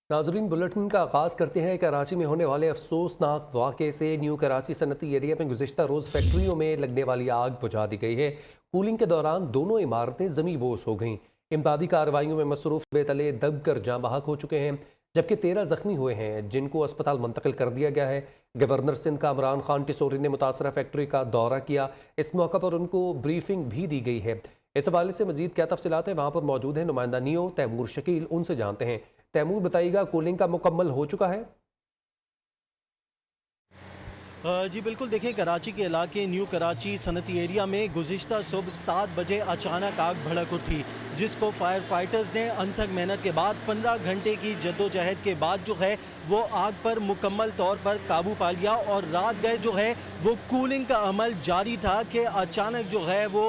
नाजरीन, बुलेटिन का आगाज़ करते हैं। कराची में होने वाले अफसोसनाक वाक़े से न्यू कराची सनती एरिया में गुज़िश्ता रोज़ फैक्ट्रियों में लगने वाली आग बुझा दी गई है। कूलिंग के दौरान दोनों इमारतें ज़मी बोस हो गईं। इमदादी कार्रवाइयों में मसरूफ़ बेतले दब कर जाँ बहक हो चुके हैं, जबकि 13 ज़ख्मी हुए हैं जिनको अस्पताल मुंतकिल कर दिया गया है। गवर्नर सिंध का इमरान खान टिसोरी ने मुतासरा फैक्ट्री का दौरा किया। इस मौका पर उनको ब्रीफिंग भी दी गई है। इस हवाले से मजीद क्या तफसीलात हैं, वहाँ पर मौजूद हैं नुमाइंदा नियो तैमूर शकील, उनसे जानते हैं। तैमूर, बताइएगा, कूलिंग का मुकम्मल हो चुका है? जी बिल्कुल, देखिए कराची के इलाके न्यू कराची सनती एरिया में गुज़िश्ता सुबह 7 बजे अचानक आग भड़क उठी, जिसको फायर फाइटर्स ने अनथक मेहनत के बाद 15 घंटे की जद्दोजहद के बाद जो है वो आग पर मुकम्मल तौर पर काबू पा लिया। और रात गए जो है वो कूलिंग का अमल जारी था कि अचानक जो है वो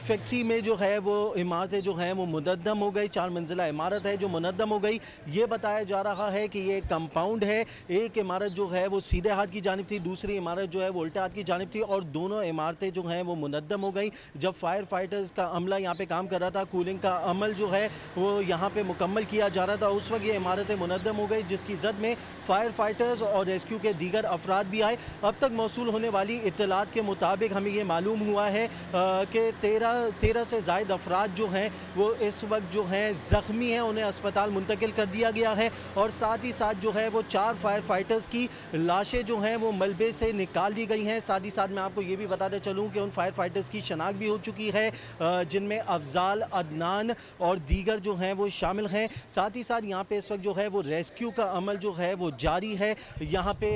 फैक्ट्री में जो है वो इमारतें जो हैं वो मुनद्दम हो गई। 4 मंजिला इमारत है जो मुनद्दम हो गई। ये बताया जा रहा है कि ये कंपाउंड है। एक इमारत जो है वो सीधे हाथ की जानिब थी, दूसरी इमारत जो है वो उल्टे हाथ की जानिब थी, और दोनों इमारतें जो हैं वो मुनद्दम हो गई। जब फायर फाइटर्स का अमला यहाँ पे काम कर रहा था, कूलिंग का अमल जो है वो यहाँ पे मुकम्मल किया जा रहा था, उस वक्त ये इमारतें मुनद्दम हो गई, जिसकी जद में फायर फाइटर्स और रेस्क्यू के दीगर अफराद भी आए। अब तक मौसूल होने वाली इत्तलात के मुताबिक हमें ये मालूम हुआ है कि 13 से ज़ायद अफराद जो हैं वो इस वक्त जो हैं ज़ख्मी हैं, उन्हें अस्पताल मुंतकिल कर दिया गया है। और साथ ही साथ जो है वो 4 फायर फाइटर्स की लाशें जो हैं वो मलबे से निकाल दी गई हैं। साथ ही साथ मैं आपको ये भी बताते चलूँ कि उन फायर फाइटर्स की शनाख्त भी हो चुकी है, जिनमें अफजाल, अदनान और दीगर जो हैं वो शामिल हैं। साथ ही साथ यहाँ पे इस वक्त जो है वो रेस्क्यू का अमल जो है वो जारी है। यहाँ पे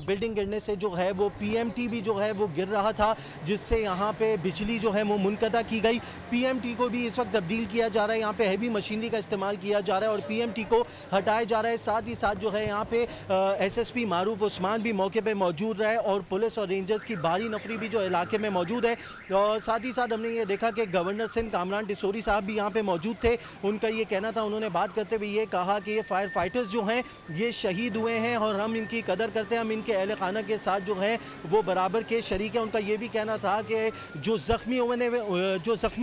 बिल्डिंग गिरने से जो है वो पीएमटी भी जो है वो गिर रहा था, जिससे यहाँ पे बिजली जो है वो मुनक़ता की गई। पीएमटी को भी इस वक्त तब्दील किया जा रहा है, यहाँ पे हैवी मशीनरी का इस्तेमाल किया जा रहा है और पीएमटी को हटाया जा रहा है। साथ ही साथ जो है यहाँ पे एसएसपी मारूफ उस्मान भी मौके पे मौजूद रहे और पुलिस और रेंजर्स की भारी नफरी भी जो इलाके में मौजूद है। और साथ ही साथ हमने ये देखा कि गवर्नर सिंध कामरान टिसोरी साहब भी यहाँ पे मौजूद थे। उनका ये कहना था, उन्होंने बात करते हुए ये कहा कि ये फायर फाइटर्स जो हैं ये शहीद हुए हैं और हम इनकी कदर करते हैं, हम इनके अहल खाना के साथ जो है वो बराबर के शरीक हैं। उनका ये भी कहना था कि जो ज़ख्मी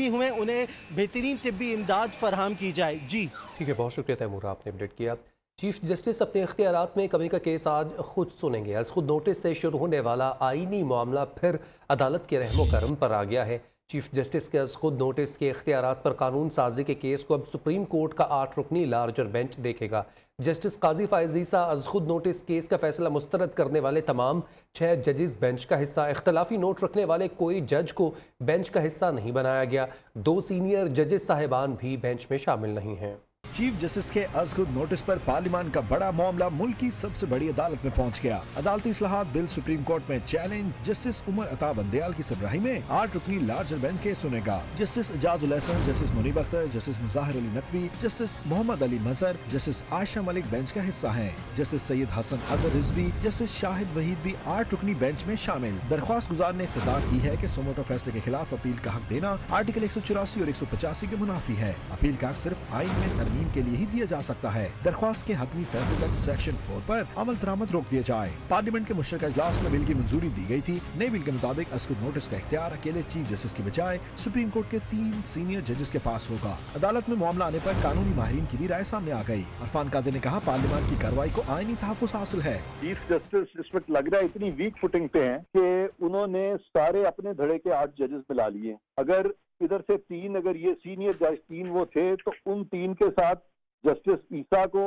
हुए उन्हें बेहतरीन तिब्बी इमदाद फराहम की जाए। जी ठीक है, बहुत शुक्रिया तैमूर, आपने अपडेट किया। चीफ जस्टिस अपने इख्तियारात में कमी का केस आज खुद सुनेंगे। आज खुद नोटिस से शुरू होने वाला आईनी मामला फिर अदालत के रहमो करम पर आ गया है। चीफ जस्टिस के आज खुद नोटिस के इख्तियारात पर कानून साजी के केस को अब सुप्रीम कोर्ट का 8 रुकनी लार्जर बेंच देखेगा। जस्टिस काजी फायज ईसा आज खुद नोटिस केस का फैसला मुस्तरद करने वाले तमाम 6 जजेस बेंच का हिस्सा। इख्तलाफी नोट रखने वाले कोई जज को बेंच का हिस्सा नहीं बनाया गया। 2 सीनियर जजेस साहिबान भी बेंच में शामिल नहीं हैं। चीफ जस्टिस के अज़खुद नोटिस पर पार्लियामान का बड़ा मामला मुल्क की सबसे बड़ी अदालत में पहुंच गया। अदालती इस्लाहात बिल सुप्रीम कोर्ट में चैलेंज। जस्टिस उमर अता बंदयाल की सरबराही में 8 रुकनी लार्जर बेंच केस सुनेगा। Justice Ijazul Ahsan, justice Munib Akhtar, justice Mazahir Ali Naqvi, justice Mohammad Ali Mazhar, justice Ayesha Malik bench का हिस्सा हैं। जस्टिस सैयद हसन अजहर रिजवी, जस्टिस शाहिद वहीद भी 8 रुकनी बेंच में शामिल। दरख्वास्त गुजार ने इस्तदाद की है कि सुमोटो फैसले के खिलाफ अपील का हक देना आर्टिकल 184 और 185 के मुनाफी है। अपील का हक सिर्फ आइन में तरमीम के लिए ही दिया जा सकता है। दरख्वास्त के हतमी फैसले तक सेक्शन 4 पर अमल दरामद रोक दिया जाए। पार्लियामेंट के मुश्तरका इजलास में बिल की मंजूरी दी गई थी। नए बिल के मुताबिक अज़खुद नोटिस का इख्तियार अकेले चीफ जस्टिस की बजाय सुप्रीम कोर्ट के 3 सीनियर जजेस के पास होगा। अदालत में मामला आने पर कानूनी माहिरीन की भी राय सामने आ गई। अरफान कादिर ने कहा, पार्लियामेंट की कार्रवाई को आईनी तहफ़्फ़ुज़ हासिल है। चीफ जस्टिस इस वक्त लग रहा है इतनी वीक फुटिंग पे हैं कि उन्होंने सारे अपने धड़े के 8 जजेस मिला लिए। अगर इधर से 3, अगर ये सीनियर जज 3 वो थे, तो उन 3 के साथ जस्टिस ईसा को,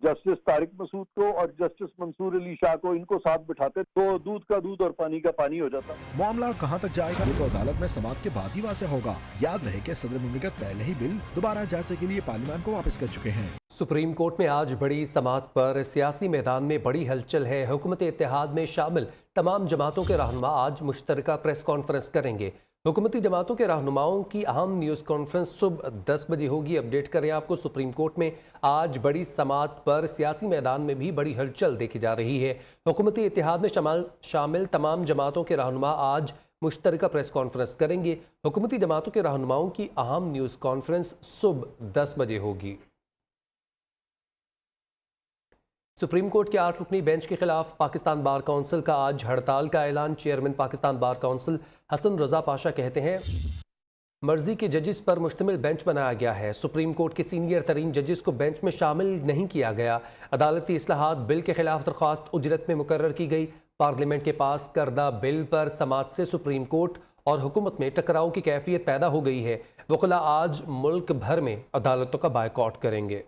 जस्टिस तारिक मसूद को और जस्टिस मंसूर अली शाह को, इनको साथ बिठाते तो दूध का दूध और पानी का पानी हो जाता। मामला कहां तक जाएगा ये तो अदालत में समाअत के बाद ही वाज़ेह होगा। याद रहे कि सदर मुमलिकत पहले ही बिल दोबारा जायजे के लिए पार्लियामान को वापस कर चुके हैं। सुप्रीम कोर्ट में आज बड़ी समाअत पर सियासी मैदान में बड़ी हलचल है। हुकूमत इत्तेहाद में शामिल तमाम जमातों के रहनुमा आज मुश्तरका प्रेस कॉन्फ्रेंस करेंगे। हुकूमती जमातों के रहनुमाओं की अहम न्यूज़ कॉन्फ्रेंस सुबह 10 बजे होगी। अपडेट करें आपको, सुप्रीम कोर्ट में आज बड़ी समाअत पर सियासी मैदान में भी बड़ी हलचल देखी जा रही है। हुकूमती इत्तेहाद में शामिल तमाम जमातों के रहनुमा आज मुश्तरका प्रेस कॉन्फ्रेंस करेंगे। हुकूमती जमातों के रहनुमाओं की अहम न्यूज़ कॉन्फ्रेंस सुबह 10 बजे होगी। सुप्रीम कोर्ट के 8 रुकनी बेंच के खिलाफ पाकिस्तान बार काउंसिल का आज हड़ताल का ऐलान। Chairman Pakistan bar council Hasan Raza Pasha कहते हैं, मर्जी के जजेस पर मुश्तमिल बेंच बनाया गया है। सुप्रीम कोर्ट के सीनियर तरीन जजेस को बेंच में शामिल नहीं किया गया। अदालती इस्लाहात बिल के खिलाफ दरख्वास्त उजरत में मुकर्रर की गई। पार्लियामेंट के पास करदा बिल पर समाअत से सुप्रीम कोर्ट और हुकूमत में टकराव की कैफियत पैदा हो गई है। वकील आज मुल्क भर में अदालतों का बायकॉट करेंगे।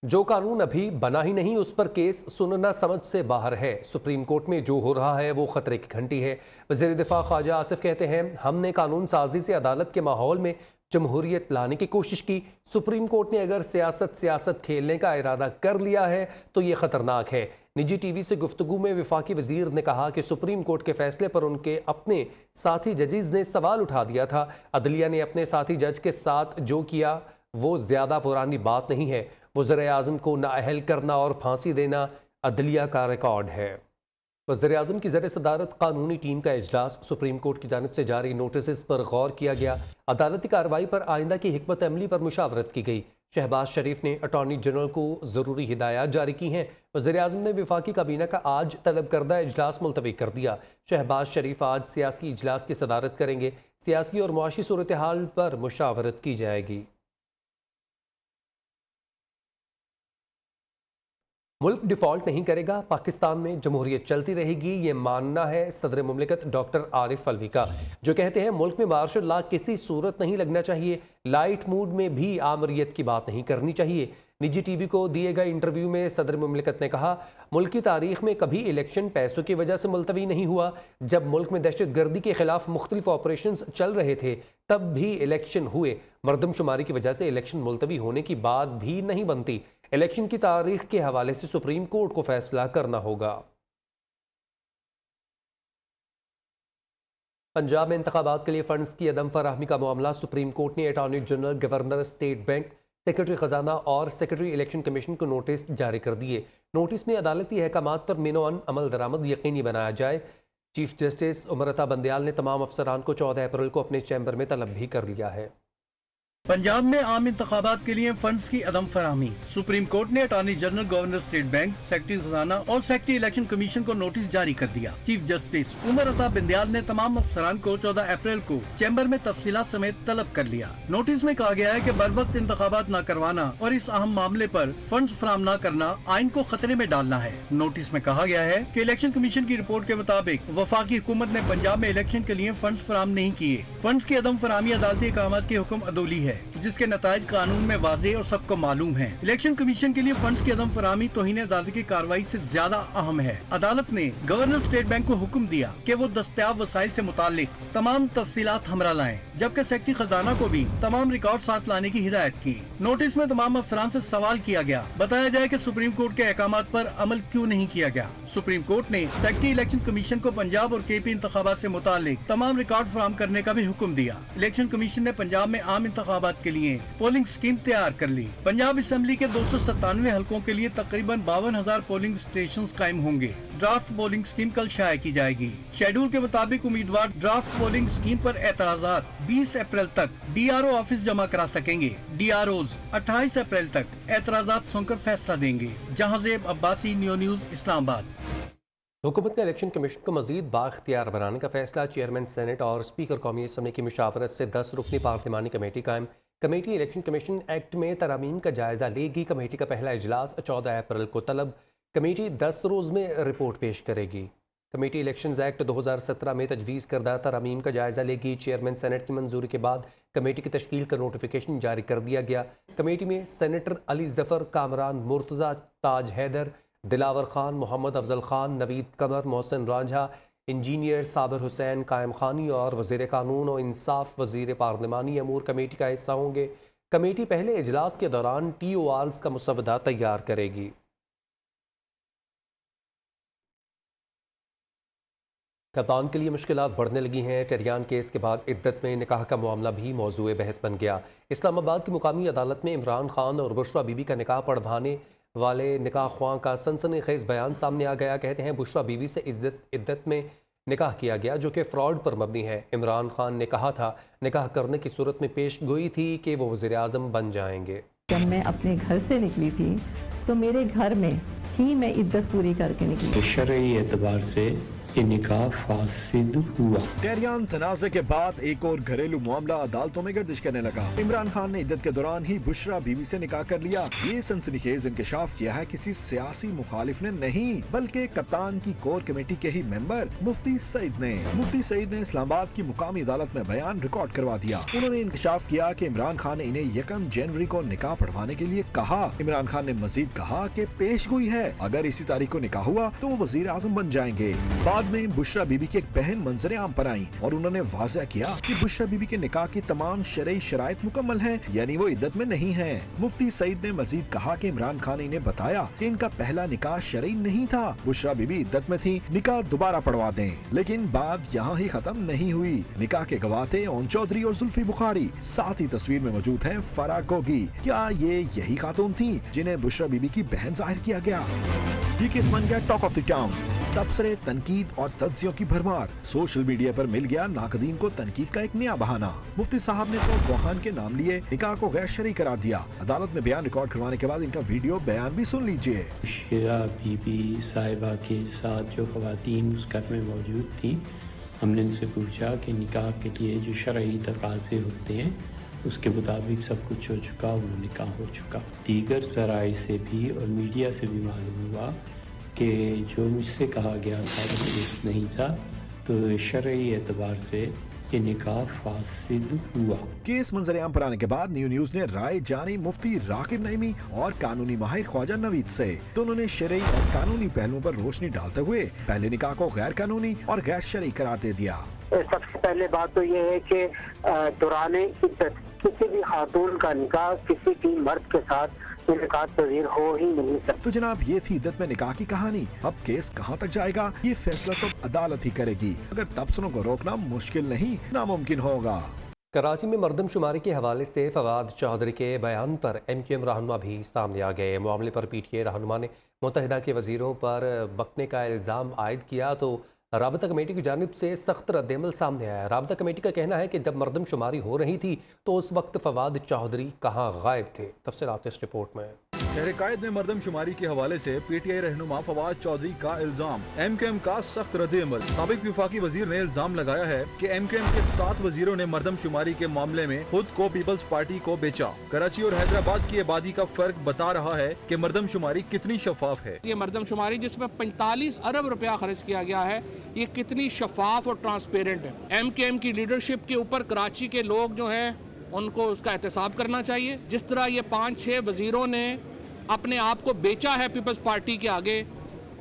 जो कानून अभी बना ही नहीं उस पर केस सुनना समझ से बाहर है। सुप्रीम कोर्ट में जो हो रहा है वो खतरे की घंटी है। वज़ीर दिफा ख्वाजा आसिफ कहते हैं, हमने कानून साजी से अदालत के माहौल में जमहूरियत लाने की कोशिश की। सुप्रीम कोर्ट ने अगर सियासत खेलने का इरादा कर लिया है तो ये खतरनाक है। निजी टीवी से गुफ्तगू में वफाकी वजीर ने कहा कि सुप्रीम कोर्ट के फैसले पर उनके अपने साथी जजेस ने सवाल उठा दिया था। अदलिया ने अपने साथी जज के साथ जो किया वो ज़्यादा पुरानी बात नहीं है। वज़ीर-ए-आज़म को नाअहल करना और फांसी देना अदलिया का रिकॉर्ड है। वज़ीर-ए-आज़म की ज़र सदारत कानूनी टीम का इजलास। सुप्रीम कोर्ट की जानिब से जारी नोटिस पर गौर किया गया। अदालती कार्रवाई पर आइंदा की हिकमत अमली पर मुशावरत की गई। शहबाज शरीफ ने अटॉर्नी जनरल को ज़रूरी हिदायत जारी की हैं। वज़ीर-ए-आज़म ने वफाकी काबीना का आज तलब करदा इजलास मुलतवी कर दिया। शहबाज शरीफ आज सियासी इजलास की सदारत करेंगे। सियासी और मुआशी सूरत हाल पर मुशावरत की जाएगी। मुल्क डिफ़ॉल्ट नहीं करेगा, पाकिस्तान में जमहूरियत चलती रहेगी, ये मानना है सदर मुमलिकत डॉक्टर आरिफ अलवी का, जो कहते हैं मुल्क में मार्शल लॉ किसी सूरत नहीं लगना चाहिए। लाइट मूड में भी आमरीत की बात नहीं करनी चाहिए। निजी टीवी को दिए गए इंटरव्यू में सदर मुमलिकत ने कहा, मुल्क की तारीख में कभी इलेक्शन पैसों की वजह से मुलतवी नहीं हुआ। जब मुल्क में दहशत गर्दी के खिलाफ मुख्तलिफ ऑपरेशंस चल रहे थे तब भी इलेक्शन हुए। मरदमशुमारी की वजह से इलेक्शन मुलतवी होने की बात भी नहीं बनती। इलेक्शन की तारीख के हवाले से सुप्रीम कोर्ट को फैसला करना होगा। पंजाब में इंतखाबात के लिए फंड्स की अदम फराहमी का मामला। सुप्रीम कोर्ट ने attorney general, governor state bank, secretary खजाना और सेक्रेटरी इलेक्शन कमीशन को नोटिस जारी कर दिए। नोटिस में अदालती अहकामात पर मिनोअन अमल दरामद यकीनी बनाया जाए। चीफ जस्टिस उमर अता बंदयाल ने तमाम अफसरान को 14 अप्रैल को अपने चैम्बर में तलब भी कर लिया है। पंजाब में आम इंतखाबात के लिए फंड्स की अदम फराहमी। सुप्रीम कोर्ट ने attorney general, governor state bank, secretary खजाना और सेक्रेटरी इलेक्शन कमीशन को नोटिस जारी कर दिया। चीफ जस्टिस उमर अता बंदयाल ने तमाम अफसरान को 14 अप्रैल को चैम्बर में तफसीलात समेत तलब कर लिया। नोटिस में कहा गया है कि बर वक्त इंतखाबात न करवाना और इस अहम मामले पर फंड्स फराहम न करना आइन को खतरे में डालना है। नोटिस में कहा गया है कि इलेक्शन कमीशन की रिपोर्ट के मुताबिक वफाकी हुकूमत ने पंजाब में इलेक्शन के लिए फंड्स फराहम नहीं किए। फंड्स की अदम फराहमी अदालती अहकामात के हुक्म अदोली है, जिसके नताइज कानून में वाज़े और सबको मालूम है। इलेक्शन कमीशन के लिए फंड्स की अदम फराहमी तौहीन अदालत की कार्रवाई से ज्यादा अहम है। अदालत ने गवर्नर स्टेट बैंक को हुक्म दिया कि वो दस्तयाब वसाइल से मुतालिक तमाम तफसीलात हमरा लाएं, जबकि सेक्रेटरी खजाना को भी तमाम रिकॉर्ड साथ लाने की हिदायत की। नोटिस में तमाम अफसरान से सवाल किया गया, बताया जाए कि सुप्रीम कोर्ट के अहकामात पर अमल क्यों नहीं किया गया। सुप्रीम कोर्ट ने सेक्रेटरी इलेक्शन कमीशन को पंजाब और KP इंतखाबात से मुतालिक तमाम रिकॉर्ड फराहम करने का भी हुक्म दिया। इलेक्शन कमीशन ने पंजाब में आम इंतखाबात के लिए पोलिंग स्कीम तैयार कर ली। पंजाब असेंबली के 297 हलकों के लिए तकरीबन 52,000 पोलिंग स्टेशंस कायम होंगे। ड्राफ्ट पोलिंग स्कीम कल शाया की जाएगी। शेड्यूल के मुताबिक उम्मीदवार ड्राफ्ट पोलिंग स्कीम पर एतराजात 20 अप्रैल तक DRO ऑफिस जमा करा सकेंगे। DROs 28 अप्रैल तक एतराजात सुनकर फैसला देंगे। Jahanzeb Abbasi, new news, Islamabad. हुकूमत ने इलेक्शन कमीशन को मजीद बाख्तियार बनाने का फैसला। चेयरमैन सेनेट और स्पीकर कौमी असम्बली की मुशावरत से 10 रुकनी पार्लिमानी कमेटी कायम। कमेटी इलेक्शन कमीशन एक्ट में तरामीम का जायजा लेगी। कमेटी का पहला इजलास 14 अप्रैल को तलब। कमेटी 10 रोज़ में रिपोर्ट पेश करेगी। कमेटी इलेक्शन एक्ट 2017 में तजवीज़ करदा तरामीम का जायजा लेगी। चेयरमैन सेनेट की मंजूरी के बाद कमेटी की तश्कील का नोटिफिकेशन जारी कर दिया गया। कमेटी में सेनेटर अली जफ़र, कामरान मुर्तज़ा, ताज हैदर, दिलावर खान, मोहम्मद अफजल खान, नवीद कमर, मोहसिन रांझा, इंजीनियर साबिर हुसैन, कायम खानी और वज़ीर कानून और इंसाफ वज़ीर पार्लिमानी अमूर कमेटी का हिस्सा होंगे। कमेटी पहले इजलास के दौरान TORs का मुसवदा तैयार करेगी। खतान के लिए मुश्किलात बढ़ने लगी हैं। टेरियान केस के बाद इद्दत में निकाह का मामला भी मौजूए बहस बन गया। इस्लामाबाद की मुकामी अदालत में इमरान खान और बुशरा बीबी का निकाह पढ़वाने वाले निकाह ख्वां का सनसनीखेज बयान सामने आ गया। कहते हैं बुशरा बीबी से इद्दत में निकाह किया गया जो कि फ्रॉड पर मबनी है। इमरान खान ने कहा था निकाह करने की सूरत में पेश गोई थी कि वो वज़ीर आज़म बन जाएंगे। जब मैं अपने घर से निकली थी तो मेरे घर में ही मैं इद्दत पूरी करके निकली। शरई एतबार से ये निकाह फासिद हुआ। दरमियान तनाज़े के बाद एक और घरेलू मामला अदालतों में गर्दिश करने लगा। इमरान खान ने इद्दत के दौरान ही बुशरा बीवी से निकाह कर लिया। ये सनसनीखेज इंकशाफ किया है किसी सियासी मुखालिफ ने नहीं, बल्कि कप्तान की कोर कमेटी के ही मेंबर मुफ्ती सईद ने। मुफ्ती सईद ने इस्लामाबाद की मुकामी अदालत में बयान रिकॉर्ड करवा दिया। उन्होंने इंकशाफ किया कि इमरान खान ने इन्हें 1 जनवरी को निकाह पढ़वाने के लिए कहा। इमरान खान ने मजीद कहा कि पेशगोई है, अगर इसी तारीख को निकाह हुआ तो वो वजीर आजम बन जाएंगे। बाद में बुशरा बीबी की एक बहन मंजर आम पर आई और उन्होंने वाज़ह किया कि बुशरा बीबी के निकाह की तमाम शरई शराइत मुकम्मल हैं, यानी वो इद्दत में नहीं है। मुफ्ती सईद ने मजीद कहा कि इमरान खान ने इन्हें बताया कि इनका पहला निकाह शरई नहीं था, बुशरा बीबी इद्दत में थी, निकाह दोबारा पढ़वा दें। लेकिन बात यहाँ ही खत्म नहीं हुई। निकाह के गवाह थे ओन चौधरी और जुल्फी बुखारी, साथ ही तस्वीर में मौजूद है फरा गोगी। क्या ये यही खातून थी जिन्हें बुशरा बीबी की बहन जाहिर किया गया? ये केस बन गया टॉक ऑफ द टाउन। तबसरे, तनकीद और तज्जियों की भरमार। सोशल मीडिया पर मिल गया नाकदीन को तनकीद का एक नया बहाना। मुफ्ती साहब ने तो गोहान के नाम लिए निकाह को गैर शरई करार दिया। अदालत में बयान रिकॉर्ड करवाने के बाद इनका वीडियो बयान भी सुन लीजिए। शेरा बीबी साहिबा के साथ जो खवातीन उस घर में मौजूद थी, हमने उनसे पूछा कि निकाह के लिए जो शरई तकाज़े होते हैं उसके मुताबिक सब कुछ हो चुका, वो निकाह हो चुका। दीगर ज़राए से भी और मीडिया से भी मालूम हुआ कि जो मुझसे कहा गया था वो दुरुस्त नहीं था, तो शरई एतबार से ये निकाह फासिद हुआ। केस मंजर-ए-आम पर आने के बाद न्यू न्यूज ने राय जानी मुफ्ती राकिब नईमी और कानूनी माहिर ख्वाजा नवीद से। दोनों ने शरई और कानूनी पहलुओं पर रोशनी डालते हुए पहले निकाह को गैर कानूनी और गैर शरई करार दे दिया। सबसे पहले बात तो ये है कि दौरान इद्दत किसी भी खातून का निकाह किसी भी मर्द के साथ इनकार पजीर हो ही नहीं सकता। तो जनाब, ये थी इद्दत में निकाह की कहानी। अब केस कहाँ तक जाएगा ये फैसला तो अदालत ही करेगी, मगर तबसरों को रोकना मुश्किल नहीं, नामुमकिन होगा। कराची में मरदमशुमारी के हवाले से फवाद चौधरी के बयान पर MQM रहनुमा भी सामने आ गए। मामले पर PTI रहनुमा ने मुत्तहिदा के वजीरों पर बकने का इल्ज़ाम आयद किया तो राबता कमेटी की जानिब से सख्त रद्दअमल सामने आया। राबता कमेटी का कहना है कि जब मरदमशुमारी हो रही थी तो उस वक्त फवाद चौधरी कहाँ गायब थे। तफसीलात इस रिपोर्ट में। तहरीकायद में मरदमशुमारी के हवाले से PTI रहनुमा फवाद चौधरी का इल्जाम, MQM का सख्त रद्दअमल। साबिक वफाकी वजीर ने इल्जाम लगाया है कि MQM के 7 वजीरों ने मरदमशुमारी के मामले में खुद को पीपल्स पार्टी को बेचा। कराची और हैदराबाद की आबादी का फर्क बता रहा है कि मरदमशुमारी कितनी शफाफ है। ये मरदमशुमारी जिसमें 45 अरब रुपया खर्च किया गया है, ये कितनी शफाफ और ट्रांसपेरेंट है। MQM की लीडरशिप के ऊपर कराची के लोग जो हैं उनको उसका एहतसाब करना चाहिए। जिस तरह ये 5-6 वजीरों ने अपने आप को बेचा है पीपल्स पार्टी के आगे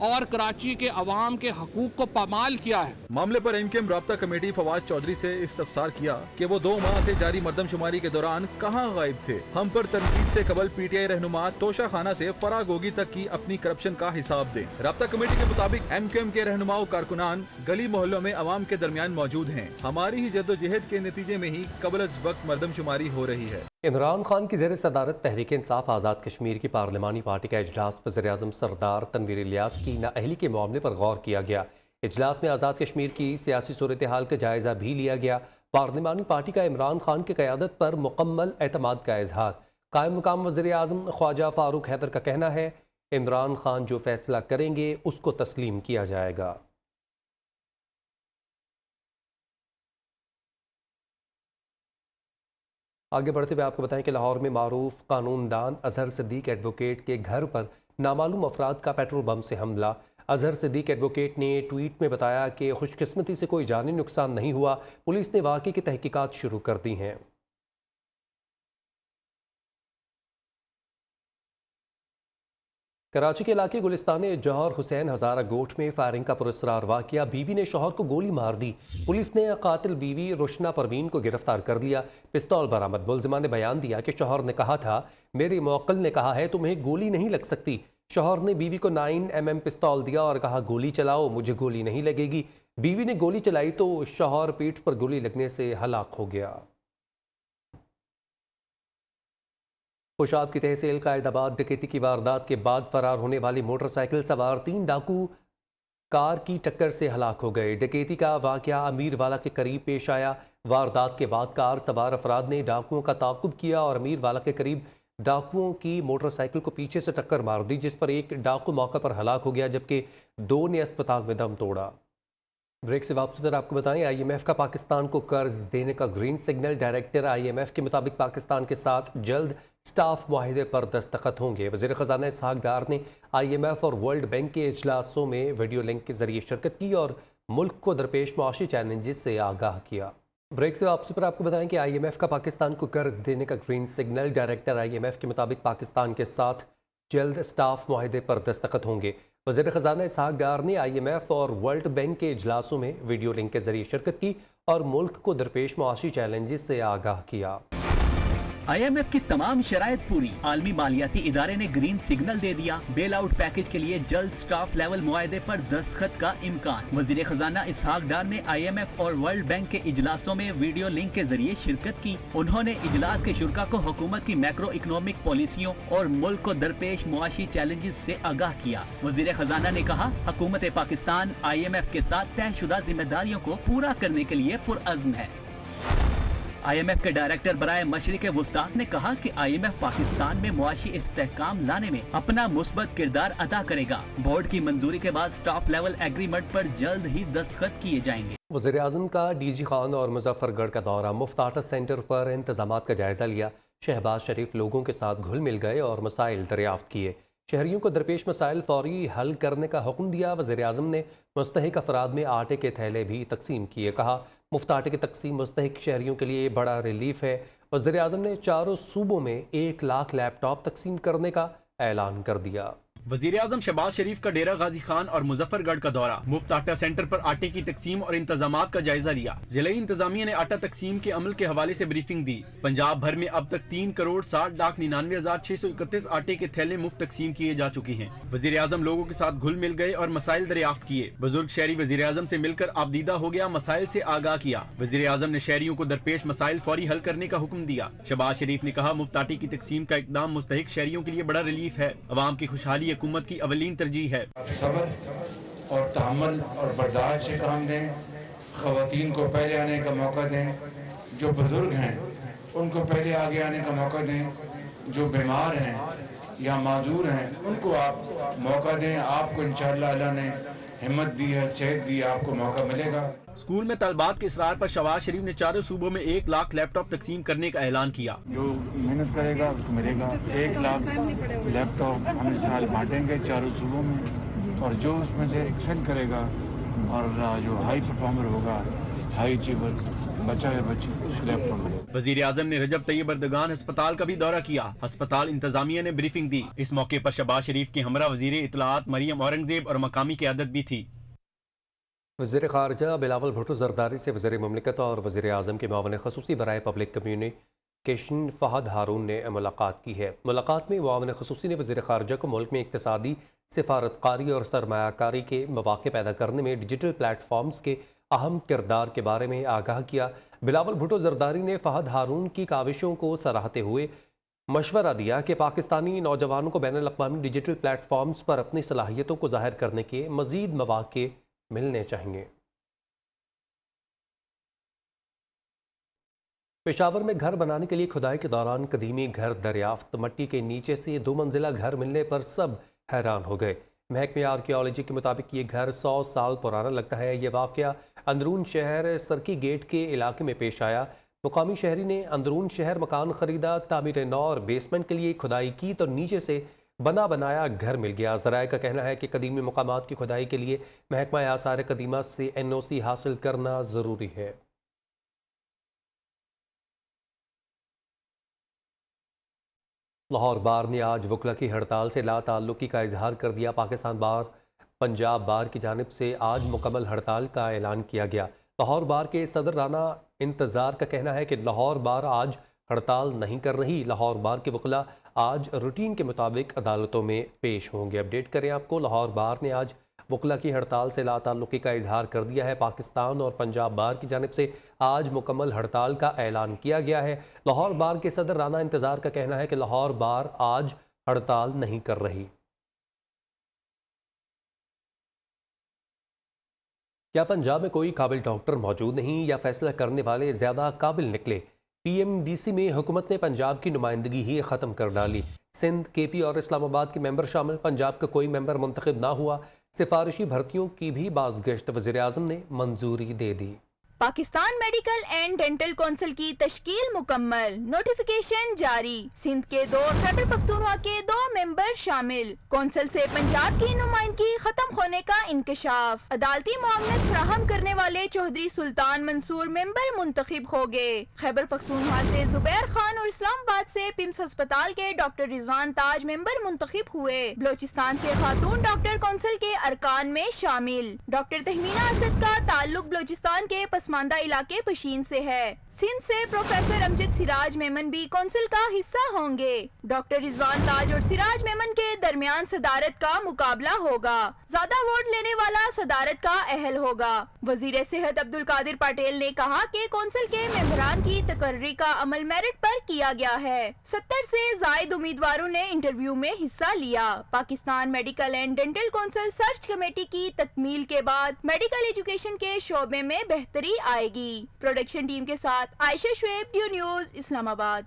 और कराची के अवाम के हकूक को पामाल किया है। मामले पर MQM राब्ता कमेटी फवाद चौधरी से इस्तफसार किया कि वो 2 माह से जारी मरदमशुमारी के दौरान कहाँ गायब थे। हम पर तनकीद से कबल PTI रहनुमा तोशा खाना से फरा गोगी तक की अपनी करप्शन का हिसाब दें। राब्ता कमेटी के मुताबिक MQM के रहनुमा और कारकुनान गली मोहल्लों में अवाम के दरमियान मौजूद हैं। हमारी ही जद्दोजहद के नतीजे में ही कबल अज वक्त मरदमशुमारी हो रही है। इमरान खान की ज़ेर सदारत तहरीक इंसाफ आज़ाद कश्मीर की पार्लिमानी पार्टी का इजलास वज़ीर-ए-आज़म सरदार तनवीर इलियास की नाअहली के मामले पर गौर किया गया। इजलास में आज़ाद कश्मीर की सियासी सूरत हाल का जायज़ा भी लिया गया। पार्लिमानी पार्टी का इमरान खान की क़यादत पर मुकम्मल एतमाद का इजहार। कायम मुकाम वज़ीर-ए-आज़म ख्वाजा फारूक हैदर का कहना है इमरान खान जो फैसला करेंगे उसको तस्लीम किया जाएगा। आगे बढ़ते हुए आपको बताएं कि लाहौर में मारूफ कानूनदान अजहर सिद्दीक एडवोकेट के घर पर नामालूम अफराद का पेट्रोल बम से हमला। अजहर सिद्दीक एडवोकेट ने ट्वीट में बताया कि खुशकिस्मती से कोई जानी नुकसान नहीं हुआ। पुलिस ने वाक़े की तहकीकात शुरू कर दी हैं। कराची के इलाके गुलिस्तान जौहर हुसैन हज़ारा गोट में फायरिंग का पुरस्कार वाक़या। बीवी ने शौहर को गोली मार दी। पुलिस ने कातिल बीवी रुशना परवीन को गिरफ्तार कर लिया। पिस्तौल बरामद। मुलजिमा ने बयान दिया कि शौहर ने कहा था मेरे मौक्किल ने कहा है तुम्हें गोली नहीं लग सकती। शौहर ने बीवी को 9mm पिस्तौल दिया और कहा गोली चलाओ, मुझे गोली नहीं लगेगी। बीवी ने गोली चलाई तो शौहर पीठ पर गोली लगने से हलाक हो गया। खुशाब की तहसील कायदाबाद डकैती की वारदात के बाद फरार होने वाली मोटरसाइकिल सवार 3 डाकू कार की टक्कर से हलाक हो गए। डकैती का वाकया अमीर वाला के करीब पेश आया। वारदात के बाद कार सवार अफराद ने डाकुओं का ताक़ुब किया और अमीर वाला के करीब डाकुओं की मोटरसाइकिल को पीछे से टक्कर मार दी, जिस पर एक डाकू मौके पर हलाक हो गया जबकि 2 ने अस्पताल में दम तोड़ा। ब्रेक से वापसी पर आपको बताएं, IMF का पाकिस्तान को कर्ज देने का ग्रीन सिग्नल। डायरेक्टर IMF के मुताबिक पाकिस्तान के साथ जल्द स्टाफ मुआहिदे पर दस्तखत होंगे। वज़ीर ख़जाना इसहाक डार ने IMF और वर्ल्ड बैंक के इजलासों में वीडियो लिंक के जरिए शिरकत की और मुल्क को दरपेश मुआशी चैलेंजेस से आगाह किया। ब्रेक से वापसी पर आपको बताएं कि IMF का पाकिस्तान को कर्ज देने का ग्रीन सिग्नल। डायरेक्टर IMF के मुताबिक पाकिस्तान के साथ जल्द स्टाफ मुआहिदे पर दस्तखत होंगे। वज़ीर ख़जाना इसहाक डार ने IMF और वर्ल्ड बैंक के इजलासों में वीडियो लिंक के जरिए शिरकत की और मुल्क को दरपेश मुआशी चैलेंजेस से आगाह किया। IMF की तमाम शराइत पूरी, आलमी मालियाती इदारे ने ग्रीन सिग्नल दे दिया। बेल आउट पैकेज के लिए जल्द स्टाफ लेवल मुआहदे पर दस्तखत का इम्कान। वज़ीर ख़जाना इसहाक डार ने IMF और वर्ल्ड बैंक के इजलासों में वीडियो लिंक के जरिए शिरकत की। उन्होंने इजलास के शुरा को हुकूमत की मैक्रो इकोनॉमिक पॉलिसियों और मुल्क को दरपेश मुआशी चैलेंजेस से आगाह किया। वज़ीर ख़जाना ने कहा, हुकूमत पाकिस्तान IMF के साथ तयशुदा जिम्मेदारियों को पूरा करने के लिए पुरअज़्म है। IMF के डायरेक्टर बराए मशरिक़ वुस्ता ने कहा कि IMF पाकिस्तान में मुआशी इस्तेहकाम लाने में अपना मुस्बत किरदार अदा करेगा। बोर्ड की मंजूरी के बाद स्टाफ लेवल एग्रीमेंट पर जल्द ही दस्तखत किए जाएंगे। वज़ीर आज़म का DG खान और मुजफ्फरगढ़ का दौरा। मुफ्त आटा सेंटर पर इंतजामात का जायजा लिया। शहबाज शरीफ लोगों के साथ घुल मिल गए और मसाइल दरियाफ्त किए। शहरियों को दरपेश मसाइल फौरी हल करने का हुक्म दिया। वज़ीर आज़म ने मुस्तहिक अफराद में आटे के थैले भी तकसीम किए। कहा, मुफ्त आटे की तकसीम मुस्तहिक शहरियों के लिए बड़ा रिलीफ है। वज़ीर आज़म ने चारों सूबों में 1 लाख लैपटॉप तकसीम करने का ऐलान कर दिया। वज़ीर आज़म शहबाज शरीफ का डेरा गाजी खान और मुजफ्फरगढ़ का दौरा। मुफ्त आटा सेंटर पर आटे की तकसीम और इंतजामात का जायजा लिया। जिला इंतजामिया ने आटा तकसीम के अमल के हवाले से ब्रीफिंग दी। पंजाब भर में अब तक 3,60,99,631 आटे के थैले मुफ्त तकसीम किए जा चुके हैं। वज़ीर आज़म लोगों के साथ घुल मिल गए और मसाइल दरियाफ्त किए। बुजुर्ग शहरी वज़ीर आज़म से मिलकर आबदीदा हो गया, मसाइल से आगाह किया। वज़ीर आज़म ने शहरियों को दरपेश मसाइल फौरी हल करने का हुक्म दिया। शहबाज शरीफ ने कहा, मुफ्त आटे की तकसीम का इकदाम मुस्तहिक शहरियों के लिए बड़ा रिलीफ है। अवाम की खुशहाली हुकूमत की अवलीन तरजीह है। सब्र और तहम्मुल और बर्दाश्त से काम दें। ख़वातीन को पहले आने का मौका दें। जो बुजुर्ग हैं उनको पहले आगे आने का मौका दें। जो बीमार हैं या माजूर हैं उनको आप मौका दें। आपको इंशाअल्लाह अल्लाह ने हिम्मत दी है, सेहत दी, आपको मौका मिलेगा। स्कूल में तलबात के इसरार पर शहबाज शरीफ ने चारों सूबों में 1 लाख लैपटॉप तकसीम करने का ऐलान किया। जो मेहनत करेगा उसको मिलेगा। 1 लाख लैपटॉप हम इस साल बांटेंगे चारों सूबों में, और जो उसमें से एक्सेल करेगा और जो हाई परफॉर्मर होगा, हाई अचीवर बच्चा है बच्ची, उसको लैपटॉप मिलेगा। वज़ीर आज़म ने रजब तैयब एर्दोगान अस्पताल का भी दौरा किया। अस्पताल इंतजामिया ने ब्रीफिंग दी। इस मौके पर शहबाज शरीफ के हमरा वज़ीर इत्तलाआत मरियम औरंगजेब और मकामी क़यादत भी थी। वज़ीर ख़ारजा बिलावल भुट्टो ज़रदारी से वज़ीर मुमलिकत और वज़ीर आज़म के मुआवन ख़ुसूसी बराए पब्लिक कम्युनिकेशन फ़हद हारून ने मुलाकात की है। मुलाकात में मुआवन ख़ुसूसी ने वज़ीर ख़ारजा को मुल्क में इक़्तिसादी सिफारतकारी और सरमायाकारी के मौक़े पैदा करने में डिजिटल प्लेटफॉर्म्स के अहम किरदार के बारे में आगाह किया। बिलावल भुट्टो ज़रदारी ने फ़हद हारून की काविशों को सराहते हुए मशवरा दिया कि पाकिस्तानी नौजवानों को बैनुल अक़वामी डिजिटल प्लेटफॉर्म्स पर अपनी सलाहियतों को ज़ाहिर करने के मज़ीद मौक़े मिलने चाहिए। पेशावर में घर बनाने के लिए खुदाई के दौरान कदीमी घर दरियाफ्त। मट्टी के नीचे से 2 मंजिला घर मिलने पर सब हैरान हो गए। महकमे आर्कियोलॉजी के मुताबिक ये घर 100 साल पुराना लगता है। ये वाक़या अंदरून शहर सरकी गेट के इलाके में पेश आया। मुकामी शहरी ने अंदरून शहर मकान ख़रीदा, तामीर नौ और बेसमेंट के लिए खुदाई की तो नीचे से बना बनाया घर मिल गया। ज़राए का कहना है कि कदीमी मकामात की खुदाई के लिए महकमा आसार कदीमा से NOC हासिल करना ज़रूरी है। लाहौर बार ने आज वकला की हड़ताल से लाताल्लुकी का इजहार कर दिया। पाकिस्तान बार पंजाब बार की जानिब से आज मुकम्मल हड़ताल का ऐलान किया गया। लाहौर बार के सदर राना इंतज़ार का कहना है कि लाहौर बार आज हड़ताल नहीं कर रही। लाहौर बार के वकला आज रूटीन के मुताबिक अदालतों में पेश होंगे। अपडेट करें आपको, लाहौर बार ने आज वकला की हड़ताल से लाताल्लुकी का इजहार कर दिया है। पाकिस्तान और पंजाब बार की जानिब से आज मुकम्मल हड़ताल का ऐलान किया गया है। लाहौर बार के सदर राना इंतज़ार का कहना है कि लाहौर बार आज हड़ताल नहीं कर रही। क्या पंजाब में कोई काबिल डॉक्टर मौजूद नहीं या फैसला करने वाले ज़्यादा काबिल निकले? PMDC में हुकूमत ने पंजाब की नुमाइंदगी ही ख़त्म कर डाली। सिंध, KP और इस्लामाबाद के मेंबर शामिल। पंजाब का कोई मेंबर मुंतखब ना हुआ। सिफारिशी भर्तियों की भी बाज़गश्त वज़ीर-ए-आज़म ने मंजूरी दे दी। Pakistan medical and dental council की तश्कील मुकम्मल, नोटिफिकेशन जारी। सिंध के 2, खैबर पख्तूनख्वा के 2 मेंबर शामिल। कौंसिल से पंजाब की नुमाइंदगी खत्म होने का इंकशाफ। अदालती मामलत फराहम करने वाले चौधरी सुल्तान मंसूर मेंबर मुंतखब हो गए। खैबर पख्तूनख्वा से जुबैर खान और इस्लामाबाद से पिम्स अस्पताल के डॉक्टर रिजवान ताज मेंबर मुंतखब हुए। बलोचिस्तान से खातून डॉक्टर कौंसिल के अरकान में शामिल। डॉक्टर तहमीना असद का ताल्लुक बलोचिस्तान के पसमानदा इलाके पशीन से है। सिंध से प्रोफेसर अमजद सिराज मेमन भी कौंसिल का हिस्सा होंगे। डॉक्टर रिजवान ताज और सिराज मेमन के दरमियान सदारत का मुकाबला होगा। ज्यादा वोट लेने वाला सदारत का अहल होगा। वजीर सेहत अब्दुल कादिर पटेल ने कहा कि कौंसिल के मेंबरान की तकर्री का अमल मेरिट पर किया गया है। 70 से जायद उम्मीदवारों ने इंटरव्यू में हिस्सा लिया। Pakistan medical and dental council search committee की तकमील के बाद मेडिकल एजुकेशन के शोबे में बेहतरी आएगी। प्रोडक्शन टीम के साथ Ayesha Shoaib, due news, Islamabad.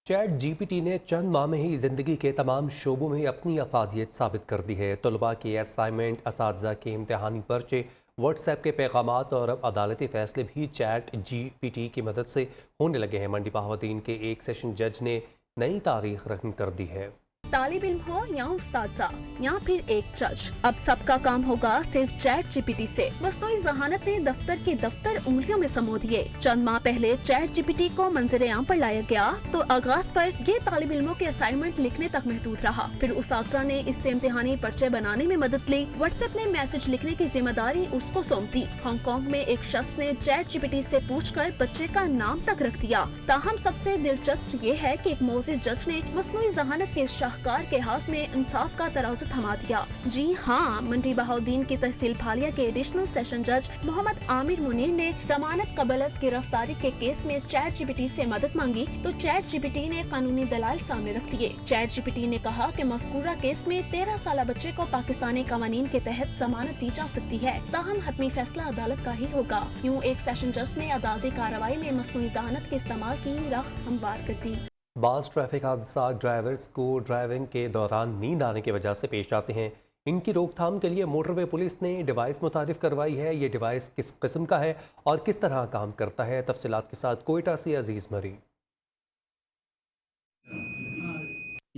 Chat GPT ने चंद माह में ही जिंदगी के तमाम शोबों में अपनी अफादियत साबित कर दी है। तलबा के असाइनमेंट, असातिज़ा के इम्तिहानी पर्चे, व्हाट्सएप के पैगामात और अब अदालती फैसले भी चैट जीपीटी की मदद से होने लगे हैं। मंडी बहाउद्दीन के एक सेशन जज ने नई तारीख रकम कर दी है। तालिब इल्म हो या उस्ताद या फिर एक जज, अब सबका काम होगा सिर्फ चैट जीपीटी से। मसनूई ज़हानत ने दफ्तर के दफ्तर उंगलियों में समो दिए। चंद माह पहले चैट जीपीटी को मंजरे आम पर लाया गया तो आगाज पर ये तालिब इल्मों के असाइनमेंट लिखने तक महदूद रहा। फिर उस्ताद ने इससे इम्तिहानी पर्चे बनाने में मदद ली। व्हाट्सएप ने मैसेज लिखने की जिम्मेदारी उसको सौंप दी। हांगकांग में एक शख्स ने चैट जीपीटी से पूछकर बच्चे का नाम तक रख दिया। ताहम सबसे दिलचस्प ये है कि एक मोअज़्ज़िज़ जज ने मसनूई ज़हानत के शाहकार के हाथ में इंसाफ का तराजू थमा दिया। जी हाँ, मंडी बहाउद्दीन की तहसील फालिया के एडिशनल सेशन जज मोहम्मद आमिर मुनीर ने जमानत कबल अज़ गिरफ्तारी के केस में चैट जीपीटी से मदद मांगी तो चैट जीपीटी ने कानूनी दलाल सामने रख दिए। चैट जीपीटी ने कहा कि मज़कूरा केस में 13 साल बच्चे को पाकिस्तानी कानून के तहत जमानत दी जा सकती है। ताहम हतमी फैसला अदालत का ही होगा। यूँ एक सेशन जज ने अदालती कार्रवाई में मसनूई ज़हानत के इस्तेमाल की राह हमवार कर दी। बाज़ ट्रैफिक हादसा ड्राइवर्स को ड्राइविंग के दौरान नींद आने की वजह से पेश आते हैं। इनकी रोकथाम के लिए मोटरवे पुलिस ने डिवाइस मुतारिफ करवाई है। ये डिवाइस किस किस्म का है और किस तरह काम करता है, तफसीलात के साथ कोयटा से अजीज मरी।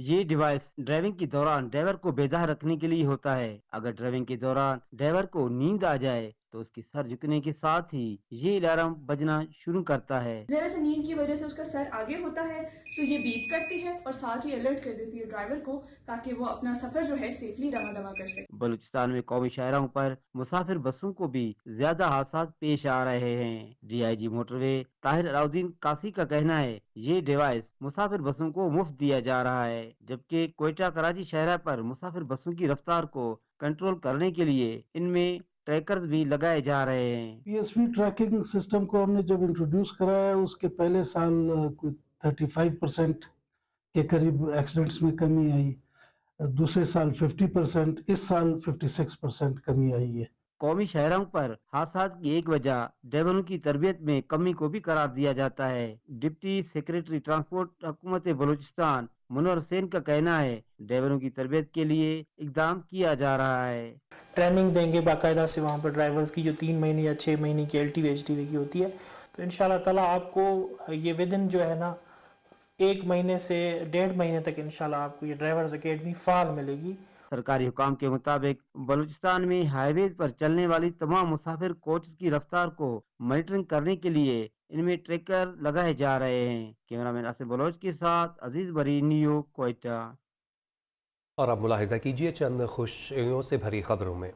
ये डिवाइस ड्राइविंग के दौरान ड्राइवर को बेदार रखने के लिए होता है। अगर ड्राइविंग के दौरान ड्राइवर को नींद आ जाए तो उसकी सर झुकने के साथ ही ये अलार्म बजना शुरू करता है। जरा सा नींद की वजह से उसका सर आगे होता है तो ये बीप करती है और साथ ही अलर्ट कर देती है ड्राइवर को ताकि वो अपना सफर जो है सेफली रवा दवा कर सके। बलूचिस्तान में कौमी शाहराहों पर मुसाफिर बसों को भी ज्यादा हादसा पेश आ रहे हैं। डीआईजी मोटरवे ताहिर अलाउद्दीन कासी का कहना है ये डिवाइस मुसाफिर बसों को मुफ्त दिया जा रहा है, जबकि कोयटा कराची शहरा पर मुसाफिर बसों की रफ्तार को कंट्रोल करने के लिए इनमें ट्रैकर्स भी लगाए जा रहे हैं। पीएसवी ट्रैकिंग सिस्टम को हमने जब इंट्रोड्यूस कराया उसके पहले साल 35% के करीब एक्सीडेंट्स में कमी आई, दूसरे साल 50%, इस साल 56% कमी आई है। कौमी शहरों पर हादसा की एक वजह ड्राइवरों की तरबियत में कमी को भी करार दिया जाता है। डिप्टी सेक्रेटरी ट्रांसपोर्ट हुकूमत बलूचिस्तान मुनव्वर हुसैन का कहना है ड्राइवरों की तरबियत के लिए इकदाम किया जा रहा है। ट्रेनिंग देंगे बाकायदा से वहाँ पर ड्राइवर्स की जो 3 महीने या 6 महीने की LTV HTV की होती है, तो इंशाल्लाह ताला आपको ये विदिन जो है ना 1 महीने से 1.5 महीने तक इंशाल्लाह आपको ये ड्राइवर्स अकेडमी फाल मिलेगी। सरकारी हुकाम के मुताबिक बलूचिस्तान में हाईवेज पर चलने वाली तमाम मुसाफिर कोच की रफ्तार को मॉनिटरिंग करने के लिए इनमें ट्रैकर लगाए जा रहे हैं। कैमरामैन आसिफ बलोच के साथ अजीज बरी, न्यू कोयटा। और अब मुलाहिजा कीजिए चंद खुशियों से भरी खबरों में।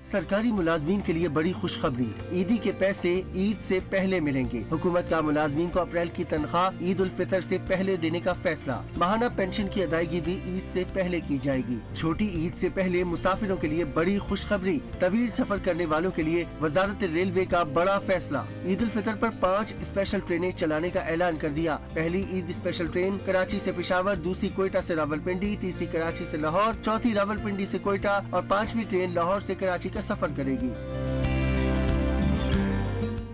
सरकारी मुलाजमीन के लिए बड़ी खुशखबरी, ईदी के पैसे ईद से पहले मिलेंगे। हुकूमत का मुलाजमीन को अप्रैल की तनख्वाह ईद उल फितर से पहले देने का फैसला। माहाना पेंशन की अदायगी भी ईद से पहले की जाएगी। छोटी ईद से पहले मुसाफिरों के लिए बड़ी खुशखबरी, तवील सफर करने वालों के लिए वजारत रेलवे का बड़ा फैसला। ईद उल फितर पर 5 स्पेशल ट्रेनें चलाने का ऐलान कर दिया। पहली ईद स्पेशल ट्रेन कराची से पेशावर, दूसरी कोयटा से रावलपिंडी, तीसरी कराची से लाहौर, चौथी रावलपिंडी से कोयटा और 5वीं ट्रेन लाहौर से कराची का सफर करेगी।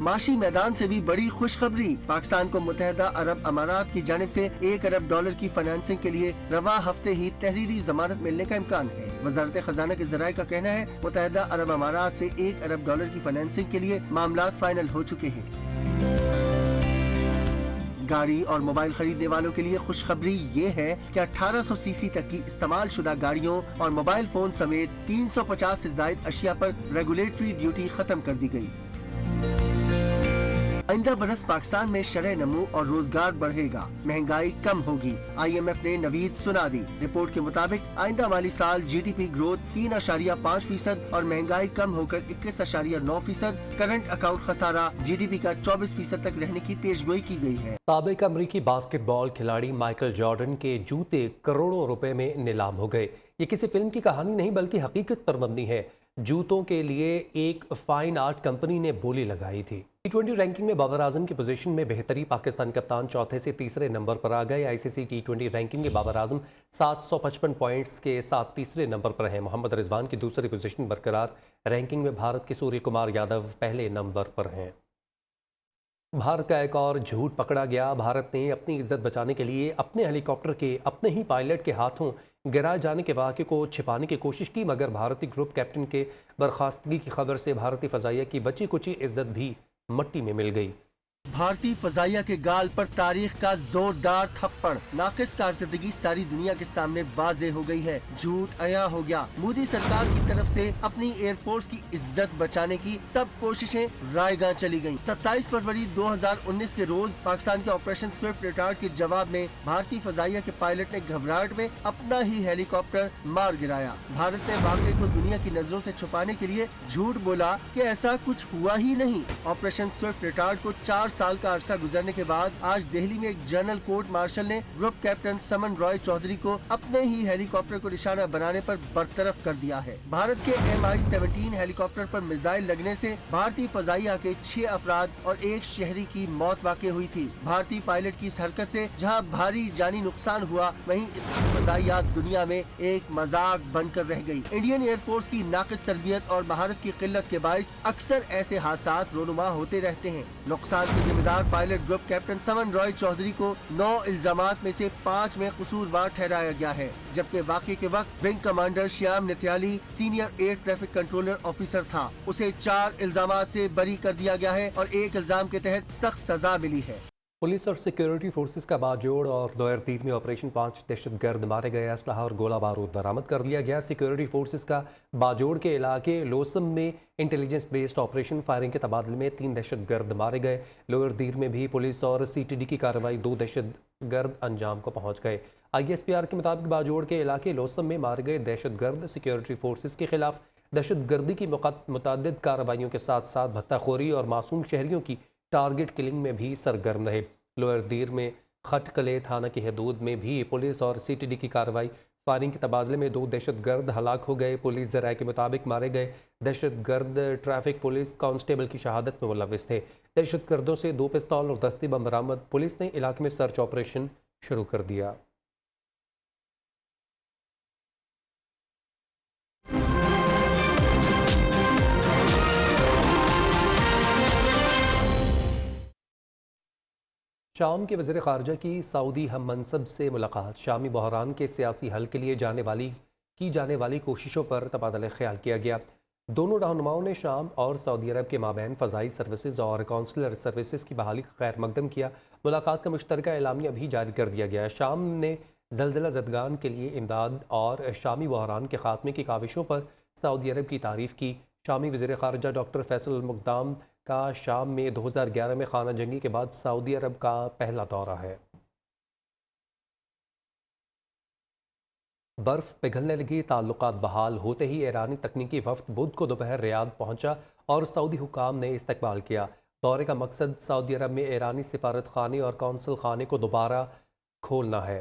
माशी मैदान से भी बड़ी खुशखबरी। पाकिस्तान को मुत्तहिदा अरब अमारात की जानिब से $1 अरब की फाइनेंसिंग के लिए रवा हफ्ते ही तहरीरी जमानत मिलने का इम्कान है। वजारत खजाना के जराये का कहना है मुत्तहिदा अरब अमारात से $1 अरब की फाइनेंसिंग के लिए मामला फाइनल हो चुके हैं। गाड़ी और मोबाइल खरीदने वालों के लिए खुशखबरी ये है कि 1800 सीसी तक की इस्तेमाल शुदा गाड़ियों और मोबाइल फोन समेत 350 से ज्यादा अशिया पर रेगुलेटरी ड्यूटी खत्म कर दी गई। आइंदा बरस पाकिस्तान में शरह नमू और रोजगार बढ़ेगा, महंगाई कम होगी। IMF ने नवीद सुना दी। रिपोर्ट के मुताबिक आइंदा माली साल GDP ग्रोथ 3.5% और महंगाई कम होकर 21.9%। करंट अकाउंट खसारा GDP का 24% तक रहने की पेशगोई की गई है। साबिक अमरीकी बास्केटबॉल खिलाड़ी माइकल जॉर्डन के जूते करोड़ों रुपए में नीलाम हो गए। ये किसी फिल्म की कहानी नहीं बल्कि हकीकत पर मबनी है। जूतों के लिए एक फाइन आर्ट कंपनी ने बोली लगाई थी। T20 रैंकिंग में बाबर आजम की पोजीशन में बेहतरी, पाकिस्तान कप्तान चौथे से तीसरे नंबर पर आ गए। ICC T20 रैंकिंग में बाबर आजम 755 पॉइंट्स के साथ तीसरे नंबर पर हैं। मोहम्मद रिजवान की दूसरी पोजीशन बरकरार। रैंकिंग में भारत के सूर्य कुमार यादव पहले नंबर पर हैं। भारत का एक और झूठ पकड़ा गया। भारत ने अपनी इज्जत बचाने के लिए अपने हेलीकॉप्टर के अपने ही पायलट के हाथों गिराए जाने के वाक़े को छिपाने की कोशिश की, मगर भारतीय ग्रुप कैप्टन के बर्खास्तगी की खबर से भारतीय फ़ज़ाइया की बची कुची इज्जत भी मट्टी में मिल गई। भारतीय फजाइया के गाल पर तारीख का जोरदार थप्पड़। नाकिस कारकर्दगी सारी दुनिया के सामने वाज़ेह हो गई है। झूठ अया हो गया। मोदी सरकार की तरफ से अपनी एयरफोर्स की इज्जत बचाने की सब कोशिशें रायगां चली गयी। 27 फरवरी 2019 के रोज पाकिस्तान के ऑपरेशन स्विफ्ट रिटार्ड के जवाब में भारतीय फजाइया के पायलट ने घबराहट में अपना ही हेलीकॉप्टर मार गिराया। भारत ने वाक़े को दुनिया की नजरों से छुपाने के लिए झूठ बोला कि ऐसा कुछ हुआ ही नहीं। ऑपरेशन स्विफ्ट रिटार्ड को 4 साल का अरसा गुजरने के बाद आज दिल्ली में एक जनरल कोर्ट मार्शल ने ग्रुप कैप्टन समन रॉय चौधरी को अपने ही हेलीकॉप्टर को निशाना बनाने पर बरतरफ कर दिया है। भारत के MI-17 हेलीकॉप्टर पर मिसाइल लगने से भारतीय फजाइया के 6 अफराद और 1 शहरी की मौत वाक़ई हुई थी। भारतीय पायलट की इस हरकत से जहां भारी जानी नुकसान हुआ, वहीं इसकी फजाइया दुनिया में एक मजाक बनकर रह गई। इंडियन एयरफोर्स की नाकिस तरबियत और महारत की किल्लत के बाइस अक्सर ऐसे हादसात रोनुमा होते रहते हैं। नुकसान के जिम्मेदार पायलट ग्रुप कैप्टन समन रॉय चौधरी को 9 इल्जामात में से 5 में कसूरवार ठहराया गया है, जबकि वाक़े के वक्त wing commander Shyam Nityali senior air traffic controller officer था। उसे 4 इल्जामात से बरी कर दिया गया है और 1 इल्जाम के तहत सख्त सजा मिली है। पुलिस और सिक्योरिटी फोर्सेस का बाजोड़ और 2003 में ऑपरेशन 5 दहशतगर्द मारे गए। असलहा और गोला बारूद बरामद कर लिया गया। सिक्योरिटी फोर्सेस का बाजोड़ के इलाके लोसम में इंटेलिजेंस बेस्ड ऑपरेशन फायरिंग के तबादले में 3 दहशतगर्द मारे गए। लोअर दीर में भी पुलिस और CTD की कार्रवाई 2 दहशतगर्द अंजाम को पहुँच गए। ISPR के मुताबिक बाजोड़ के इलाके लोसम में मारे गए दहशतगर्द सिक्योरिटी फोर्सेस के खिलाफ दहशतगर्दी की मुतअद्दिद कार्रवाइयों के साथ साथ भत्ताखोरी और मासूम शहरियों की टारगेट किलिंग में भी सरगर्म रहे। लोअर दीर में खटकले थाना की हदूद में भी पुलिस और CTD की कार्रवाई फायरिंग के तबादले में 2 दहशतगर्द हलाक हो गए। पुलिस ज़राए के मुताबिक मारे गए दहशतगर्द ट्रैफिक पुलिस कांस्टेबल की शहादत में मुलविस थे। दहशतगर्दों से 2 पिस्तौल और दस्ती बम बरामद। पुलिस ने इलाके में सर्च ऑपरेशन शुरू कर दिया। शाम के वज़ीर ख़ारजा की सऊदी हम मनसब से मुलाकात। शामी बहरान के सियासी हल के लिए की जाने वाली कोशिशों पर तबादला ख्याल किया गया। दोनों रहनुमाओं ने शाम और सऊदी अरब के माबैन फ़ज़ाई सर्विसेज और कौंसलर सर्विसेज की बहाली का खैर मकदम किया। मुलाकात का मुश्तरका एलामिया भी जारी कर दिया गया। शाम ने ज़लज़ला ज़दगान के लिए इमदाद और शामी बहरान के खात्मे की काविशों पर सऊदी अरब की तारीफ़ की। शामी वज़ीर ख़ारजा डॉक्टर फैसल अल-मुक़दाम का शाम में 2011 में खाना जंगी के बाद सऊदी अरब का पहला दौरा है। बर्फ़ पिघलने लगी। ताल्लुकात बहाल होते ही ईरानी तकनीकी वफ़द बुध को दोपहर रियाद पहुंचा और सऊदी हुकाम ने इस्तकबाल किया। दौरे का मकसद सऊदी अरब में ईरानी सिफारत खाने और कौंसल खाने को दोबारा खोलना है।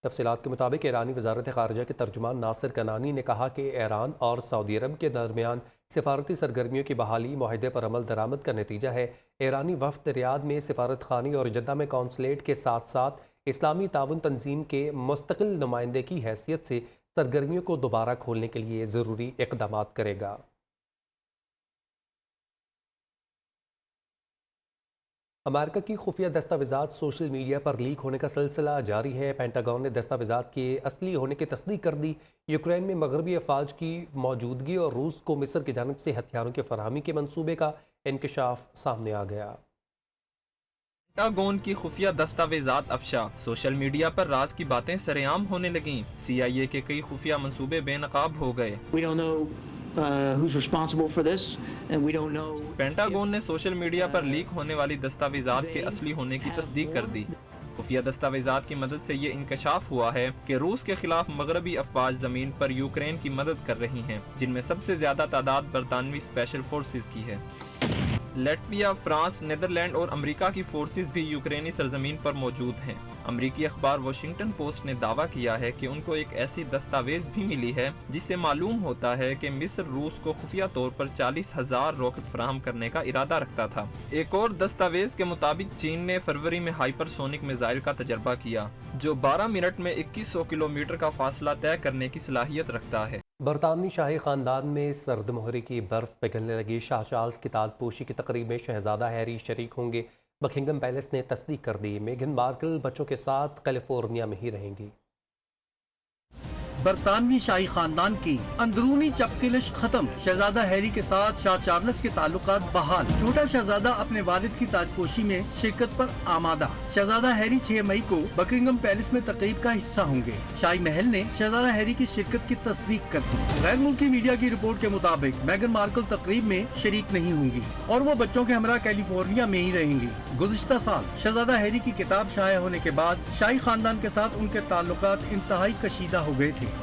तफसीलात के मुताबिक ईरानी वजारत ख़ारजा के तर्जुमान नासिर कनानी ने कहा कि ईरान और सऊदी अरब के दरमियान सिफारती सरगर्मियों की बहाली मुआहदे पर अमल दरामद का नतीजा है। ईरानी वफ़द रियाद में सिफारत खानी और जद्दा में कौंसलेट के साथ साथ इस्लामी ताउन तंजीम के मुस्तकिल नुमाइंदे की हैसियत से सरगर्मियों को दोबारा खोलने के लिए ज़रूरी इक़दामात करेगा। अमेरिका की खुफिया दस्तावेजात सोशल मीडिया पर लीक होने का सिलसिला जारी है। पेंटागन ने दस्तावेजात के असली होने की तस्दीक कर दी। यूक्रेन में मगरबी अफवाज की मौजूदगी और रूस को मिस्र की जानिब से हथियारों की फराहमी के मंसूबे का इंकशाफ सामने आ गया। पेंटागन की खुफिया दस्तावेजात अफशा, सोशल मीडिया पर राज की बातें सरेआम होने लगीं। CIA के कई खुफिया मंसूबे बेनकाब हो गए। पेंटागन ने सोशल मीडिया पर लीक होने वाली दस्तावेजात के असली होने की तस्दीक कर दी। खुफिया दस्तावेजात की मदद से ये इंकशाफ हुआ है कि रूस के खिलाफ मगरबी अफवाज जमीन पर यूक्रेन की मदद कर रही हैं, जिनमें सबसे ज्यादा तादाद बरतानवी स्पेशल फोर्सेस की है। लैटविया, फ्रांस, नीदरलैंड और अमेरिका की फोर्सेस भी यूक्रेनी सरजमीन पर मौजूद हैं। अमेरिकी अखबार वॉशिंगटन पोस्ट ने दावा किया है कि उनको एक ऐसी दस्तावेज भी मिली है जिससे मालूम होता है कि मिस्र रूस को खुफिया तौर पर 40,000 रॉकेट फराहम करने का इरादा रखता था। एक और दस्तावेज के मुताबिक चीन ने फरवरी में हाइपरसोनिक मिसाइल का तजर्बा किया, जो 12 मिनट में 2100 किलोमीटर का फासला तय करने की सलाहियत रखता है। बरतानवी शाही खानदान में सर्द मोहरे की बर्फ पिघलने लगी। शाह चार्ल्स की ताजपोशी की तकरीब में शहजादा हैरी शरीक होंगे। बकिंगम पैलेस ने तस्दीक कर दी। मेगन मार्कल बच्चों के साथ कैलिफोर्निया में ही रहेंगी। बरतानवी शाही खानदान की अंदरूनी चपकिलिश खत्म, शहजादा हैरी के साथ शाह चार्ल्स के ताल्लुकात बहाल। छोटा शहजादा अपने वालिद की ताजपोशी में शिरकत पर आमादा। शहजादा हैरी 6 मई को बकिंगम पैलेस में तकरीब का हिस्सा होंगे। शाही महल ने शहजादा हैरी की शिरकत की तस्दीक कर दी। गैर मुल्की मीडिया की रिपोर्ट के मुताबिक मेगन मार्कल तकरीब में शरीक नहीं होंगी और वो बच्चों के हमरा कैलिफोर्निया में ही रहेंगी। गुज़िश्ता साल शहजादा हैरी की किताब शाया होने के बाद शाही खानदान के साथ उनके ताल्लुकात इंतहाई कशीदा हो गए थे।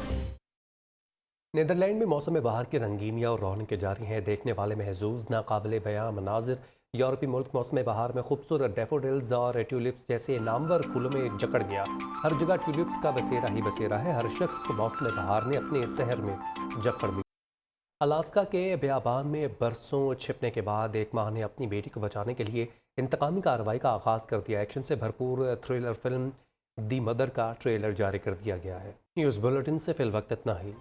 नीदरलैंड में मौसम बहार की रंगीनियाँ और रौनकें जारी हैं। देखने वाले महजूज नाकाबिले बयां मनाजिर। यूरोपीय मुल्क मौसम बहार में खूबसूरत डैफोडिल्स और ट्यूलिप्स जैसे नामवर फूलों में जकड़ गया। हर जगह ट्यूलिप्स का बसेरा ही बसेरा है। हर शख्स को मौसम बहार ने अपने शहर में जकड़ दी। अलास्का के बियाबान में बरसों छिपने के बाद एक माँ ने अपनी बेटी को बचाने के लिए इंतकामी कार्रवाई का आगाज़ कर दिया। एक्शन से भरपूर थ्रिलर फिल्म दी मदर का ट्रेलर जारी कर दिया गया है। न्यूज़ बुलेटिन से फिल वक्त इतना ही।